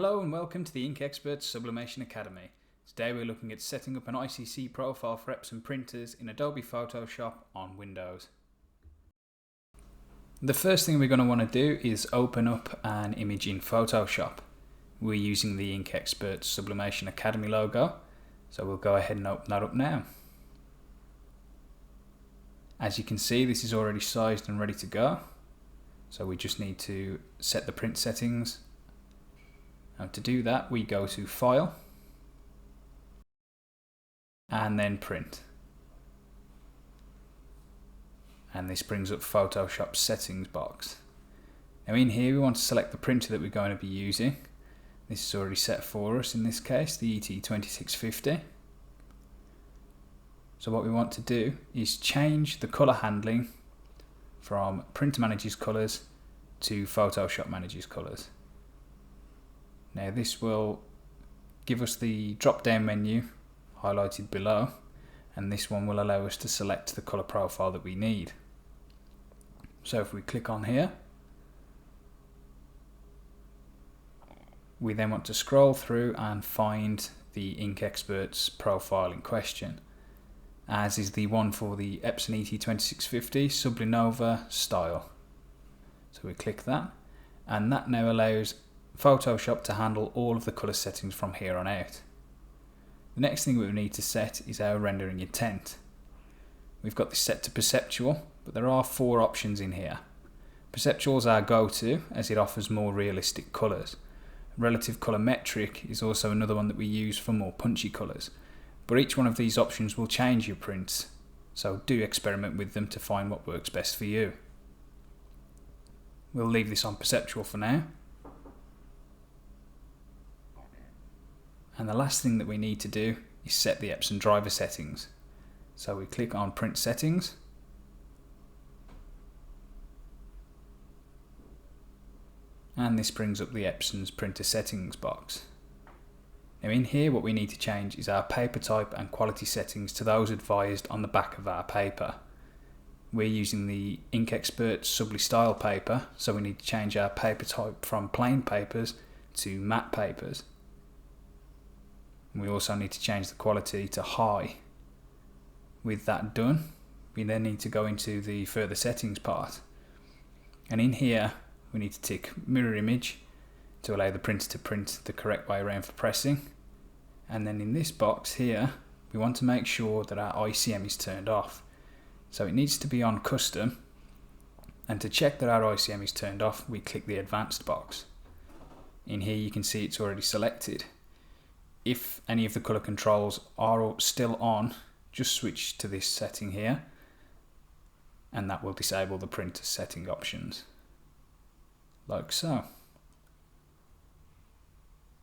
Hello and welcome to the Ink Experts Sublimation Academy. Today we're looking at setting up an ICC profile for Epson printers in Adobe Photoshop on Windows. The first thing we're going to want to do is open up an image in Photoshop. We're using the Ink Experts Sublimation Academy logo, so we'll go ahead and open that up now. As you can see, this is already sized and ready to go, so we just need to set the print settings. And to do that, we go to File and then Print. And this brings up Photoshop settings box. Now in here we want to select the printer that we're going to be using. This is already set for us, in this case the ET2650. So what we want to do is change the colour handling from Printer Manager's Colours to Photoshop Manager's Colours. Now this will give us the drop down menu highlighted below, and this one will allow us to select the colour profile that we need. So if we click on here, we then want to scroll through and find the Ink Experts profile in question, as is the one for the Epson ET2650 Sublinova style. So we click that, and that now allows Photoshop to handle all of the colour settings from here on out. The next thing we need to set is our rendering intent. We've got this set to perceptual, but there are 4 options in here. Perceptual is our go-to as it offers more realistic colours. Relative colour metric is also another one that we use for more punchy colours, but each one of these options will change your prints, so do experiment with them to find what works best for you. We'll leave this on perceptual for now. And the last thing that we need to do is set the Epson driver settings. So we click on Print Settings, and this brings up the Epson's printer settings box. Now in here what we need to change is our paper type and quality settings to those advised on the back of our paper. We're using the Ink Experts Subli style paper, so we need to change our paper type from plain papers to matte papers. We also need to change the quality to high. With that done, we then need to go into the further settings part. And in here, we need to tick mirror image to allow the printer to print the correct way around for pressing. And then in this box here, we want to make sure that our ICM is turned off. So it needs to be on custom. And to check that our ICM is turned off, we click the advanced box. In here you can see it's already selected. If any of the colour controls are still on, just switch to this setting here, and that will disable the printer setting options, like so.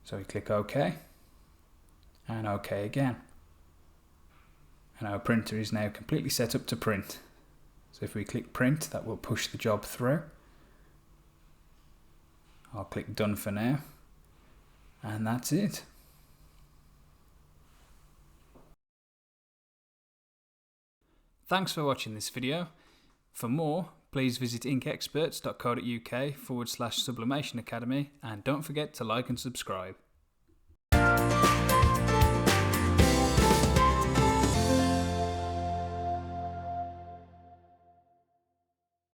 So we click OK, and OK again. And our printer is now completely set up to print. So if we click Print, that will push the job through. I'll click Done for now, and that's it. Thanks for watching this video. For more, please visit inkexperts.co.uk/sublimation academy, and don't forget to like and subscribe.